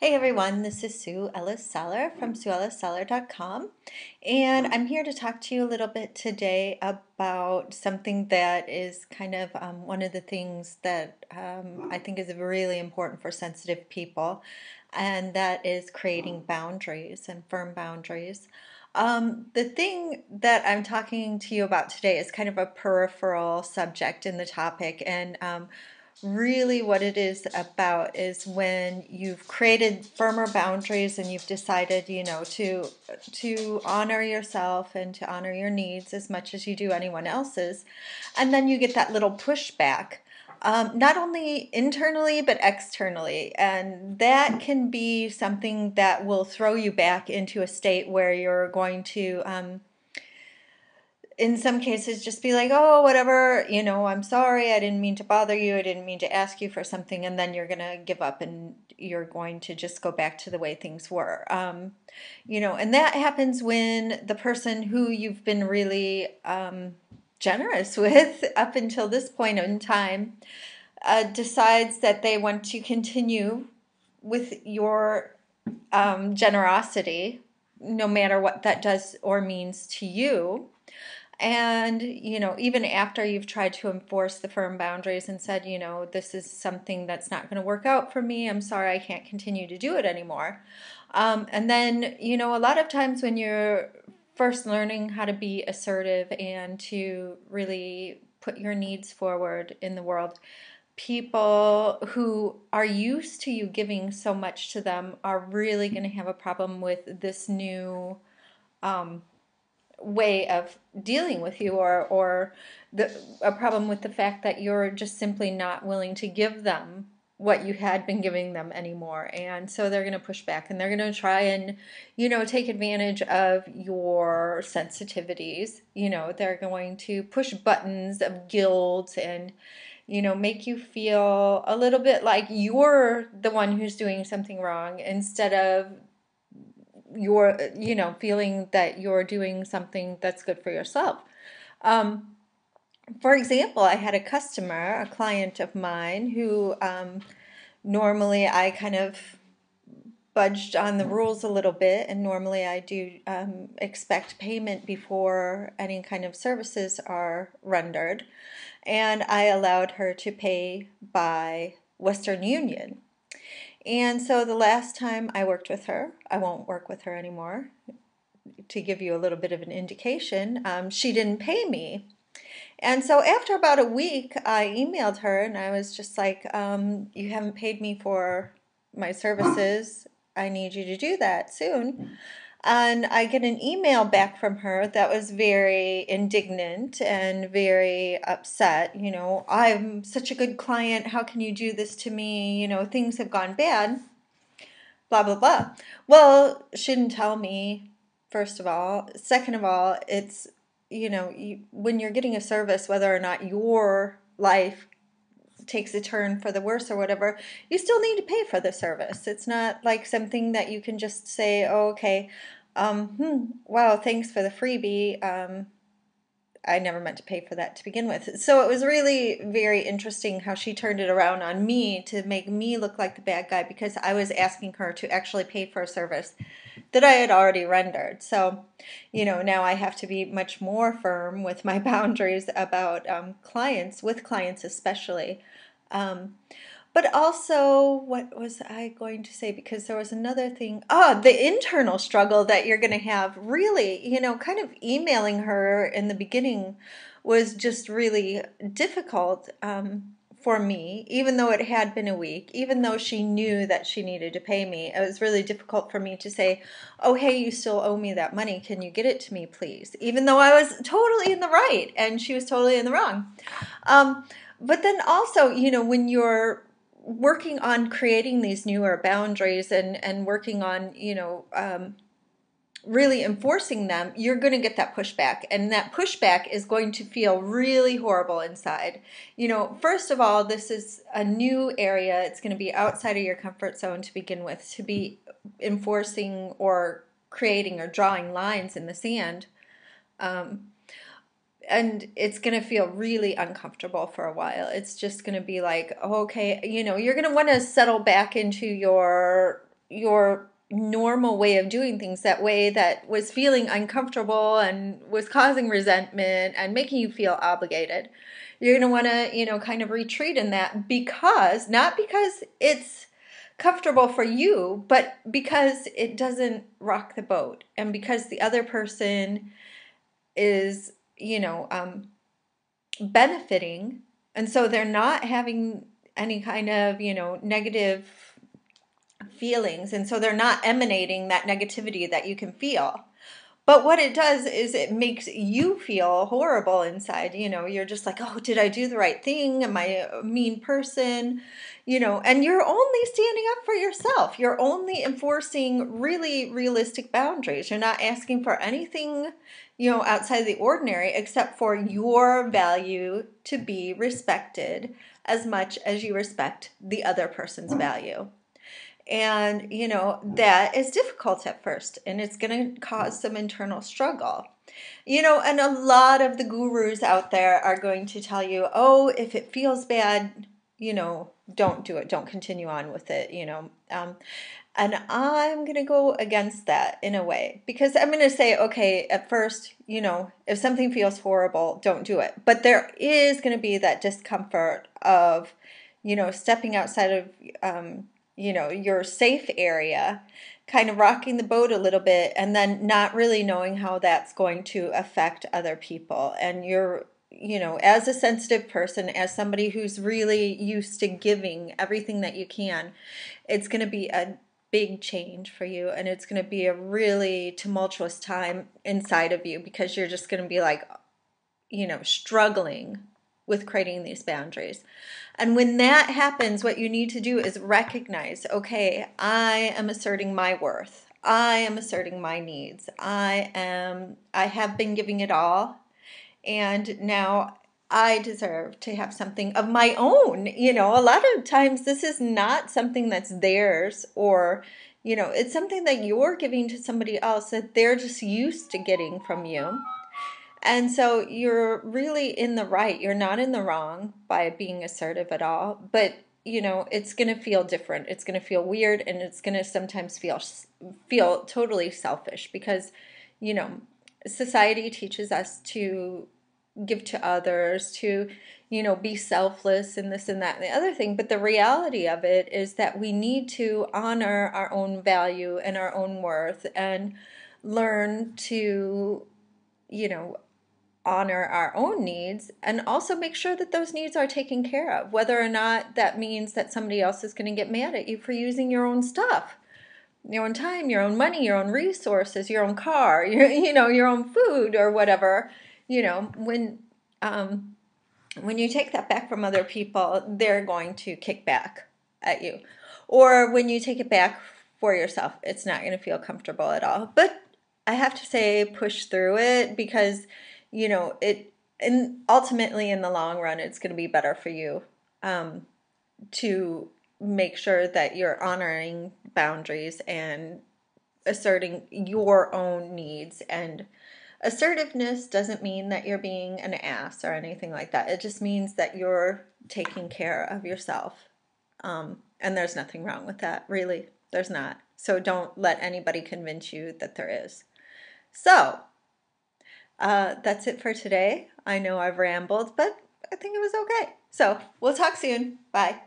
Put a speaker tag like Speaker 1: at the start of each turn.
Speaker 1: Hey everyone, this is Sue Ellis-Saller from SueEllis-Saller.com, and I'm here to talk to you a little bit today about something that is kind of one of the things that I think is really important for sensitive people, and that is creating boundaries and firm boundaries. The thing that I'm talking to you about today is kind of a peripheral subject in the topic, and really what it is about is when you've created firmer boundaries and you've decided, to honor yourself and to honor your needs as much as you do anyone else's, and then you get that little pushback. Not only internally but externally, and that can be something that will throw you back into a state where you're going to in some cases just be like, oh, whatever, I'm sorry, I didn't mean to bother you, I didn't mean to ask you for something, and then you're going to give up and you're going to just go back to the way things were. And that happens when the person who you've been really generous with up until this point in time decides that they want to continue with your generosity, no matter what that does or means to you. And, even after you've tried to enforce the firm boundaries and said, this is something that's not going to work out for me. I'm sorry, I can't continue to do it anymore. And then, a lot of times when you're first learning how to be assertive and to really put your needs forward in the world, people who are used to you giving so much to them are really going to have a problem with this new way of dealing with you, or a problem with the fact that you're just simply not willing to give them what you had been giving them anymore. And so they're going to push back and they're going to try and take advantage of your sensitivities. They're going to push buttons of guilt and make you feel a little bit like you're the one who's doing something wrong, instead of you're feeling that you're doing something that's good for yourself. For example, I had a client of mine who normally I kind of budged on the rules a little bit, and normally I do expect payment before any kind of services are rendered, and I allowed her to pay by Western Union. And so the last time I worked with her, I won't work with her anymore, to give you a little bit of an indication, she didn't pay me. And so after about a week, I emailed her and I was just like, you haven't paid me for my services. I need you to do that soon. And I get an email back from her that was very indignant and very upset. I'm such a good client. How can you do this to me? Things have gone bad. Blah, blah, blah. Well, she didn't tell me, first of all. Second of all, it's, when you're getting a service, whether or not your life takes a turn for the worse or whatever, you still need to pay for the service. It's not like something that you can just say, oh, okay, wow, thanks for the freebie. I never meant to pay for that to begin with. So it was really very interesting how she turned it around on me to make me look like the bad guy because I was asking her to actually pay for a service that I had already rendered. So, now I have to be much more firm with my boundaries about clients, with clients especially. But also, what was I going to say? Because there was another thing. Oh, the internal struggle that you're going to have. Really, kind of emailing her in the beginning was just really difficult for me, even though it had been a week, even though she knew that she needed to pay me. It was really difficult for me to say, oh, hey, you still owe me that money. Can you get it to me, please? Even though I was totally in the right and she was totally in the wrong. But then also, when you're working on creating these newer boundaries and working on, really enforcing them, you're going to get that pushback. And that pushback is going to feel really horrible inside. First of all, this is a new area. It's going to be outside of your comfort zone to begin with, to be enforcing or creating or drawing lines in the sand. And it's going to feel really uncomfortable for a while. It's just going to be like, okay, you're going to want to settle back into your your normal way of doing things, that way that was feeling uncomfortable and was causing resentment and making you feel obligated, you're going to want to, kind of retreat in that, because not because it's comfortable for you, but because it doesn't rock the boat, and because the other person is, benefiting, and so they're not having any kind of, negative feelings, and so they're not emanating that negativity that you can feel. But what it does is it makes you feel horrible inside. You're just like, oh, did I do the right thing? Am I a mean person? And you're only standing up for yourself. You're only enforcing really realistic boundaries. You're not asking for anything, outside the ordinary, except for your value to be respected as much as you respect the other person's value. And, that is difficult at first, and it's going to cause some internal struggle. And a lot of the gurus out there are going to tell you, oh, if it feels bad, don't do it. Don't continue on with it, and I'm going to go against that in a way, because I'm going to say, okay, at first, if something feels horrible, don't do it. But there is going to be that discomfort of, stepping outside of, your safe area, kind of rocking the boat a little bit, and then not really knowing how that's going to affect other people. And you're, as a sensitive person, as somebody who's really used to giving everything that you can, it's going to be a big change for you, and it's going to be a really tumultuous time inside of you, because you're just going to be like, struggling with creating these boundaries. And when that happens, what you need to do is recognize, okay, I am asserting my worth. I am asserting my needs. I have been giving it all, and now I deserve to have something of my own. A lot of times this is not something that's theirs, or, it's something that you're giving to somebody else that they're just used to getting from you. And so you're really in the right. You're not in the wrong by being assertive at all. But, it's going to feel different. It's going to feel weird, and it's going to sometimes feel totally selfish, because, society teaches us to give to others, to, be selfless, and this and that and the other thing. But the reality of it is that we need to honor our own value and our own worth, and learn to, honor our own needs, and also make sure that those needs are taken care of, whether or not that means that somebody else is going to get mad at you for using your own stuff, your own time, your own money, your own resources, your own car, your own food, or whatever. When you take that back from other people, they're going to kick back at you. Or when you take it back for yourself, it's not going to feel comfortable at all. But I have to say, push through it, because and ultimately in the long run, it's going to be better for you, to make sure that you're honoring boundaries and asserting your own needs. And assertiveness doesn't mean that you're being an ass or anything like that. It just means that you're taking care of yourself. And there's nothing wrong with that, really. There's not. So don't let anybody convince you that there is. So, that's it for today. I know I've rambled, but I think it was okay. So we'll talk soon. Bye.